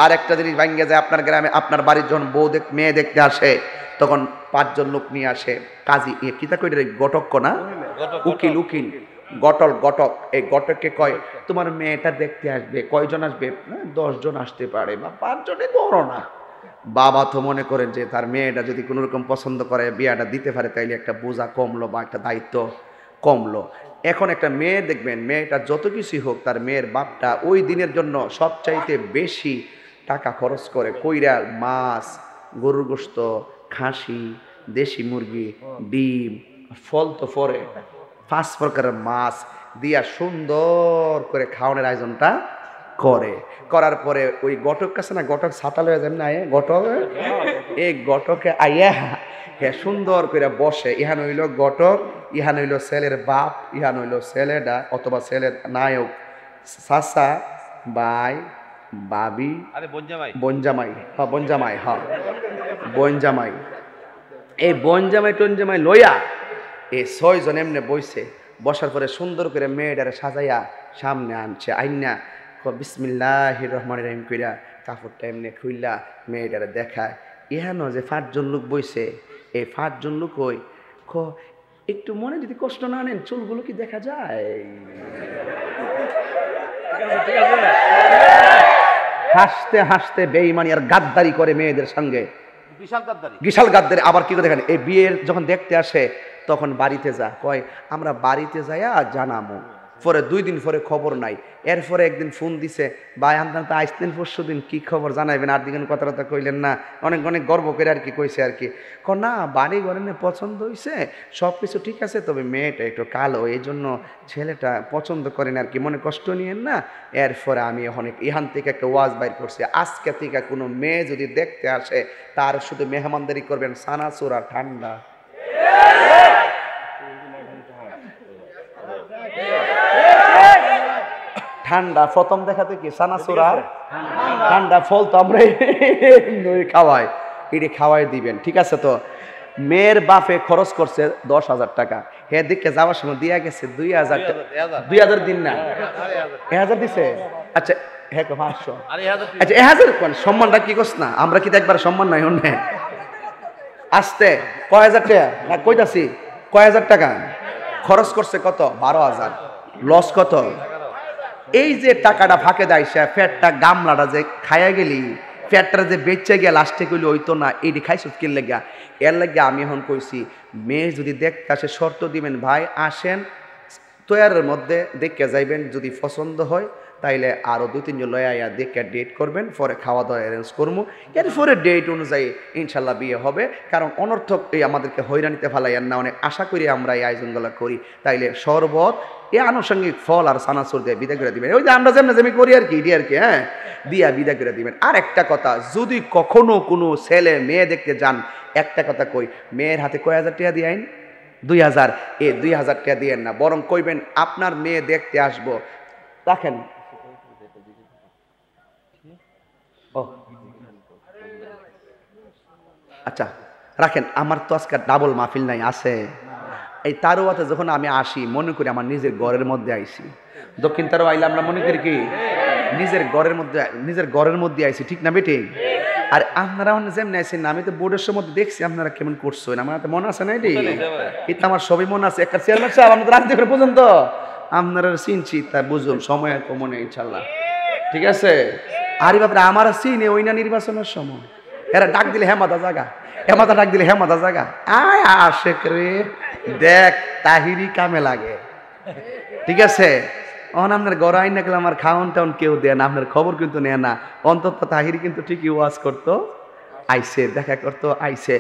আর একটা জিনিস ভাঙ্গে যায়, আপনার গ্রামে আপনার বাড়ির যখন মেয়ে দেখতে আসে তখন 5 জন লোক নিয়ে আসে, কাজী কিতা কই রে, গটক না, উকিল গটক। এই গটককে কয় তোমার মেয়েটা দেখতে আসবে, কয়জন আসবে? 10 জন আসতে পারে বা 5 জনে ধরো না। বাবা তো মনে করেন যে তার মেয়েটা যদি কোনো রকম পছন্দ করে বিয়াটা দিতে পারে তাইলে একটা বোঝা কমলো বা একটা দায়িত্ব কমলো। এখন একটা মেয়ে দেখবেন, মেয়েটা যত কিছুই হোক, তার মেয়ের বাপটা ওই দিনের জন্য সবচাইতে বেশি টাকা খরচ করে কইরা মাছ, গরুর গোশত, খাসি, দেশি মুরগি, ডিম, ফল তো পরে 5 প্রকারের মাছ দিয়া সুন্দর করে খাওয়ানোর আয়োজনটা করার পরে ওই গটক কাছে না, গটক ছাতা লয়ে যান না, গটক এই গটকে আইয়া হ্যাঁ সুন্দর করে বসে। ইহান হইল গটক, ইহান হইল ছেলের বাপ, ইহান হইল ছেলেটা অথবা ছেলের নায়ক, চাচা, ভাই, বাবি, বনজামাই, হ্যাঁ বনজামাই, হ্যাঁ বনজামাই। এই বনজামাই টনজামাই লইয়া এই 6 জন এমনি বইছে। বসার পরে সুন্দর করে মেয়েটারে সাজাইয়া সামনে আনছে, আইনা বিসমিল্লাহির রহমানির রহিম কইরা কাপড়টা এমনি খুইলা মেয়েটারে দেখায়। ইহানো যে 5 জন লোক বইছে, এই 5 জন লোক ওই একটু মনে যদি কষ্ট না নেন, চুলগুলো কি দেখা যায়? হাসতে হাসতে বেঈমানি আর গাদ্দারি করে মেয়েদের সঙ্গে, বিশাল গাদ্দারি। আবার কি করে দেখেন, এই বিয়ের যখন দেখতে আসে তখন বাড়িতে যা কয় আমরা বাড়িতে যাইয়া জানামো। পরে 2 দিন পরে খবর নাই। এরপরে একদিন ফোন দিছে, ভাই আপনার তো আসতেন পরশু দিন, কি খবর জানাইবেন? আর দিন কথাটা কইলেন না, অনেক অনেক গর্ব করে আর কি কইছে আর কি। না বাড়ি ঘরে পছন্দ হয়েছে, সব কিছু ঠিক আছে, তবে মেয়েটা একটু কালো, এই জন্য ছেলেটা পছন্দ করেন আর কি, মনে কষ্ট নিয়েন না। এরপরে আমি অনেক ইহান থেকে একটা ওয়াজ বাইর করছি, আজকে থেকে কোনো মেয়ে যদি দেখতে আসে তার শুধু মেহমানদারি করবেন সানাসুর আর ঠান্ডা। ঠান্ডা প্রথম দেখাতে কি সানাসুর আর ঠান্ডা ফল তো আমরা খাওয়াই, এটি খাওয়াই দিবেন, ঠিক আছে? তো মেয়ের বাপে খরচ করছে 10,000 টাকা, হে দিকে যাওয়ার সময় দিয়া গেছে 2,000 টাকা। 2,000 দিন না, 1,000 দিছে। আচ্ছা হ্যাঁ 500। আচ্ছা 1,000 কোন সম্মানটা কি করছ না, আমরা কি একবার সম্মান নাই অন্য আসতে কয় হাজার টাকা না কইতাছি, কয় হাজার টাকা খরচ করছে? কত? 12,000। লস কত? এই যে টাকাটা ফাঁকে দেয় সে ফ্যাটটা গামলাটা যে খাইয়া গেলি, ফ্যাটটা যে বেচে গিয়া লাস্টে কইলি ওই তো না, এইটি খাইছ কি লেগা? এর লাগে আমি এখন কইছি মেয়ে যদি দেখতে আসে শর্ত দিবেন, ভাই আসেন তৈয়ারের মধ্যে দেখে যাইবেন, যদি পছন্দ হয় তাইলে আরও 2-3 জন লয়া আয়া দেখে ডেট করবেন, পরে খাওয়া দাওয়া অ্যারেঞ্জ করবো, এরপরে ডেট অনুযায়ী ইনশাল্লাহ বিয়ে হবে। কারণ অনর্থক এই আমাদেরকে হয়রানিতে ফেলাইয়ার না, অনেক আশা করি আমরা এই আয়োজনগুলো করি। তাইলে শরবত এই আনুষঙ্গিক ফল আর সানাসুর দিয়ে বিদায় করে দিবেন, ওই যে আমরা যেমনি করি আর কি, এটি আর কি, হ্যাঁ দিয়া বিদায় করে দিবেন। আর একটা কথা, যদি কখনো কোনো ছেলে মেয়ে দেখতে যান, একটা কথা কই, মেয়ের হাতে কয় হাজার টাকা দিয়ে আইন? 2,000। 2,000 টাকা দিয়েন না, বরং কইবেন আপনার মেয়ে দেখতে আসবো, রাখেন। ও আচ্ছা রাখেন, আমার তো আজকে ডাবল মাহফিল নাই আছে। এই তারুয়াতে যখন আমি আসি মনে করি আমার নিজের ঘরের মধ্যে আইছি, দক্ষিণ তারু আইলে আমরা মনে করি কি নিজের ঘরের মধ্যে আইছি, ঠিক না বেটি? আর আপনারা যেমন আইছেন, আমি তো বোর্ডের মধ্যে দেখছি আপনারা কেমন করছেন, আমার তো মনে আছে না, এটি এটা আমার সবই মনে আছে। একটা চেয়ারম্যান সাহেব আমাদের রাখতে করে পর্যন্ত আপনারা চিনছি, তা বুঝুন সময় কমনে ইনশাল্লাহ, ঠিক আছে? আরে বাপরে আমার চিনে ওই না নির্বাচনের সময় এরা ডাক দিলে হেমাদা জায়গা, হেমাদা ডাক দিলে হেমাদা জায়গা, আয় আসে রে দেখ তাহিরি কামে লাগে, ঠিক আছে? অন আপনার গড় আইন না গেলে আমার খাওয়ান টাউন কেউ দেয় না, আপনার খবর কিন্তু নেয় না। অন্তত তাহিরি কিন্তু ঠিকই ওয়াজ করতো, আইসে দেখা করতো, আইসে